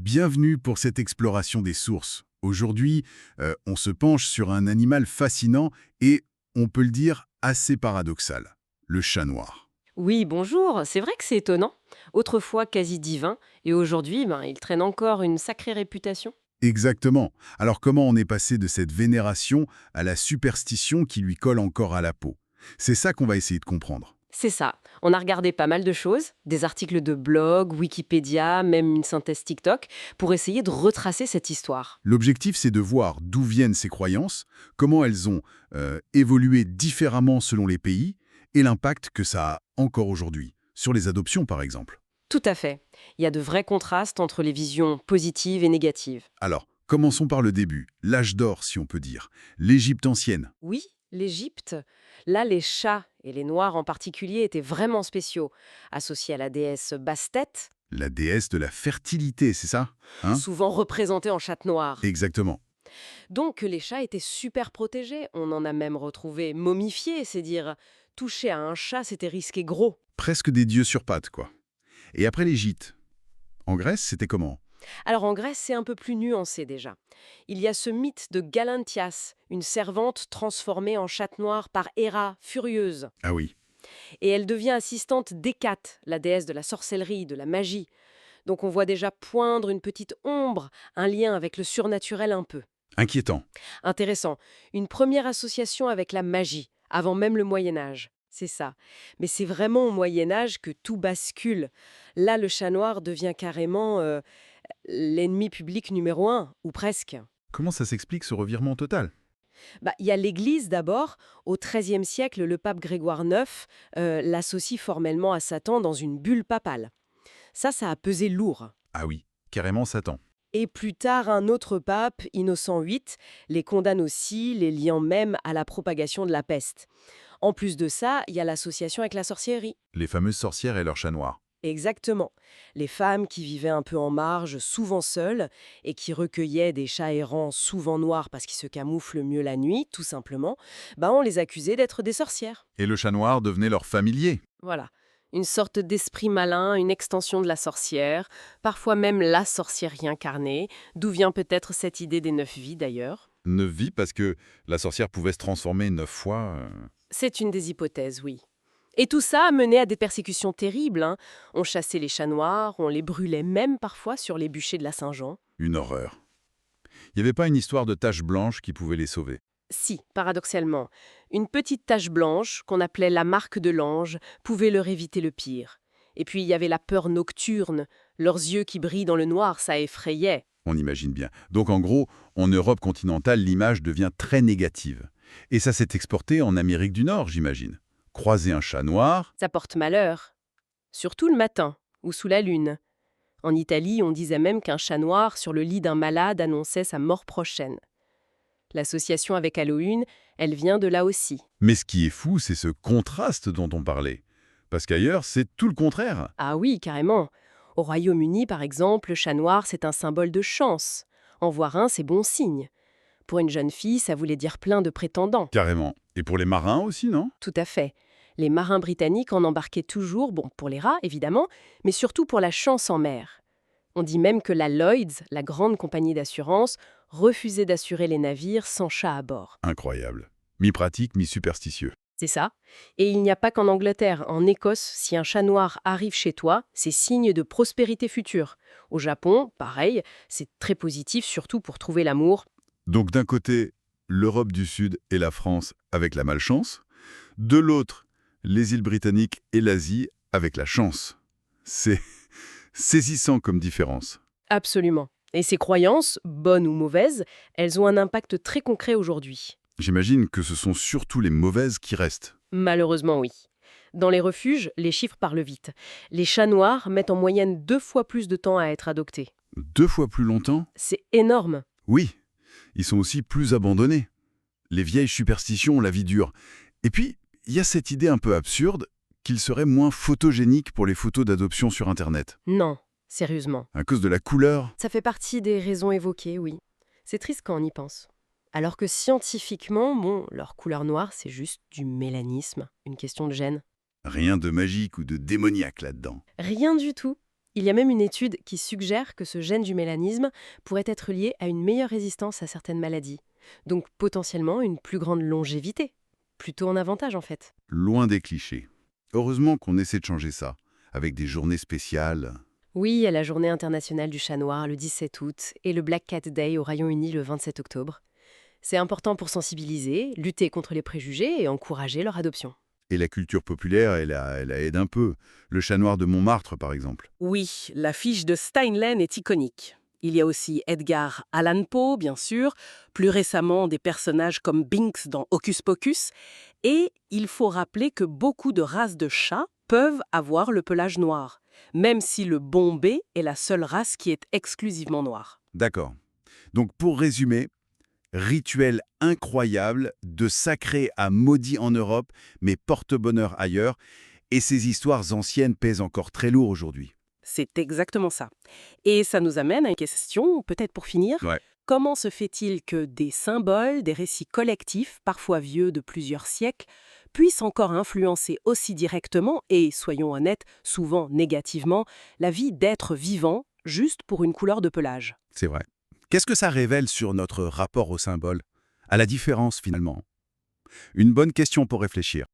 Bienvenue pour cette exploration des sources. Aujourd'hui, on se penche sur un animal fascinant et, on peut le dire, assez paradoxal, le chat noir. Oui, bonjour. C'est vrai que c'est étonnant. Autrefois quasi divin, et aujourd'hui, il traîne encore une sacrée réputation. Exactement. Alors comment on est passé de cette vénération à la superstition qui lui colle encore à la peau? C'est ça qu'on va essayer de comprendre. C'est ça. On a regardé pas mal de choses, des articles de blog, Wikipédia, même une synthèse TikTok, pour essayer de retracer cette histoire. L'objectif, c'est de voir d'où viennent ces croyances, comment elles ont évolué différemment selon les pays et l'impact que ça a encore aujourd'hui, sur les adoptions par exemple. Tout à fait. Il y a de vrais contrastes entre les visions positives et négatives. Alors, commençons par le début, l'âge d'or si on peut dire, l'Égypte ancienne. Oui, l'Égypte, là les chats, et les noirs en particulier, étaient vraiment spéciaux, associés à la déesse Bastet, La déesse de la fertilité, c'est ça? Hein? souvent représentée en chatte noire. Exactement. Donc les chats étaient super protégés. On en a même retrouvé momifiés, c'est dire toucher à un chat, c'était risqué gros. Presque des dieux sur pattes, quoi. Et après l'Égypte, en Grèce, c'était comment? Alors en Grèce, c'est un peu plus nuancé déjà. Il y a ce mythe de Galantias, une servante transformée en chatte noire par Héra, furieuse. Ah oui, Et elle devient assistante d'Hécate, la déesse de la sorcellerie, de la magie. Donc on voit déjà poindre une petite ombre, un lien avec le surnaturel un peu. inquiétant. Intéressant. Une première association avec la magie, avant même le Moyen Âge. C'est ça. Mais c'est vraiment au Moyen Âge que tout bascule. Là, le chat noir devient carrément l'ennemi public numéro un, ou presque. Comment ça s'explique ce revirement total? Il y a l'Église d'abord. Au XIIIe siècle, le pape Grégoire IX l'associe formellement à Satan dans une bulle papale. Ça a pesé lourd. Ah oui, carrément Satan. Et plus tard, un autre pape, Innocent VIII, les condamne aussi, les liant même à la propagation de la peste. En plus de ça, il y a l'association avec la sorcellerie. Les fameuses sorcières et leurs chats noirs. Exactement. Les femmes qui vivaient un peu en marge, souvent seules, et qui recueillaient des chats errants souvent noirs parce qu'ils se camouflent mieux la nuit, tout simplement, on les accusait d'être des sorcières. Et le chat noir devenait leur familier. Voilà. Une sorte d'esprit malin, une extension de la sorcière, parfois même la sorcière incarnée, d'où vient peut-être cette idée des 9 vies d'ailleurs. 9 vies parce que la sorcière pouvait se transformer 9 fois. C'est une des hypothèses, oui. Et tout ça a mené à des persécutions terribles, hein. On chassait les chats noirs, on les brûlait même parfois sur les bûchers de la Saint-Jean. Une horreur. Il n'y avait pas une histoire de tache blanche qui pouvait les sauver. Si, paradoxalement, une petite tache blanche, qu'on appelait la marque de l'ange, pouvait leur éviter le pire. Et puis il y avait la peur nocturne, leurs yeux qui brillent dans le noir, ça effrayait. On imagine bien. Donc en gros, en Europe continentale, l'image devient très négative. Et ça s'est exporté en Amérique du Nord, j'imagine. Croiser un chat noir, Ça porte malheur. Surtout le matin, ou sous la lune. En Italie, on disait même qu'un chat noir sur le lit d'un malade annonçait sa mort prochaine. L'association avec Halloween, elle vient de là aussi. mais ce qui est fou, c'est ce contraste dont on parlait. Parce qu'ailleurs, c'est tout le contraire. Ah oui, carrément. Au Royaume-Uni, par exemple, le chat noir, c'est un symbole de chance. En voir un, c'est bon signe. Pour une jeune fille, ça voulait dire plein de prétendants. Carrément. Et pour les marins aussi, non? Tout à fait. Les marins britanniques en embarquaient toujours, bon, pour les rats, évidemment, mais surtout pour la chance en mer. On dit même que la Lloyds, la grande compagnie d'assurance, refusait d'assurer les navires sans chat à bord. Incroyable. Mi-pratique, mi-superstitieux. C'est ça. Et il n'y a pas qu'en Angleterre. En Écosse, si un chat noir arrive chez toi, c'est signe de prospérité future. Au Japon, pareil, c'est très positif, surtout pour trouver l'amour. Donc d'un côté, l'Europe du Sud et la France avec la malchance. De l'autre, les îles britanniques et l'Asie avec la chance. C'est saisissant comme différence. Absolument. Et ces croyances, bonnes ou mauvaises, elles ont un impact très concret aujourd'hui. J'imagine que ce sont surtout les mauvaises qui restent. Malheureusement, oui. Dans les refuges, les chiffres parlent vite. Les chats noirs mettent en moyenne 2 fois plus de temps à être adoptés. 2 fois plus longtemps? C'est énorme. Oui, ils sont aussi plus abandonnés. Les vieilles superstitions ont la vie dure. Et puis, il y a cette idée un peu absurde qu'ils seraient moins photogéniques pour les photos d'adoption sur Internet. Non, sérieusement. À cause de la couleur? Ça fait partie des raisons évoquées, oui. C'est triste quand on y pense. Alors que scientifiquement, leur couleur noire, c'est juste du mélanisme, une question de gène. Rien de magique ou de démoniaque là-dedans. Rien du tout. Il y a même une étude qui suggère que ce gène du mélanisme pourrait être lié à une meilleure résistance à certaines maladies. Donc potentiellement une plus grande longévité. Plutôt un avantage en fait. Loin des clichés. Heureusement qu'on essaie de changer ça, avec des journées spéciales. Oui, il y a la journée internationale du chat noir le 17 août et le Black Cat Day au Royaume-Uni le 27 octobre. C'est important pour sensibiliser, lutter contre les préjugés et encourager leur adoption. Et la culture populaire, elle aide un peu. Le chat noir de Montmartre, par exemple. Oui, l'affiche de Steinlen est iconique. Il y a aussi Edgar Allan Poe, bien sûr, plus récemment des personnages comme Binks dans Hocus Pocus, et il faut rappeler que beaucoup de races de chats peuvent avoir le pelage noir, même si le Bombay est la seule race qui est exclusivement noire. D'accord. Donc pour résumer, rituel incroyable, de sacré à maudit en Europe, mais porte-bonheur ailleurs, et ces histoires anciennes pèsent encore très lourd aujourd'hui. C'est exactement ça. Et ça nous amène à une question, peut-être pour finir. Ouais. Comment se fait-il que des symboles, des récits collectifs, parfois vieux de plusieurs siècles, puissent encore influencer aussi directement, et, soyons honnêtes, souvent négativement, la vie d'êtres vivants, juste pour une couleur de pelage? C'est vrai. Qu'est-ce que ça révèle sur notre rapport au symbole, à la différence finalement? Une bonne question pour réfléchir.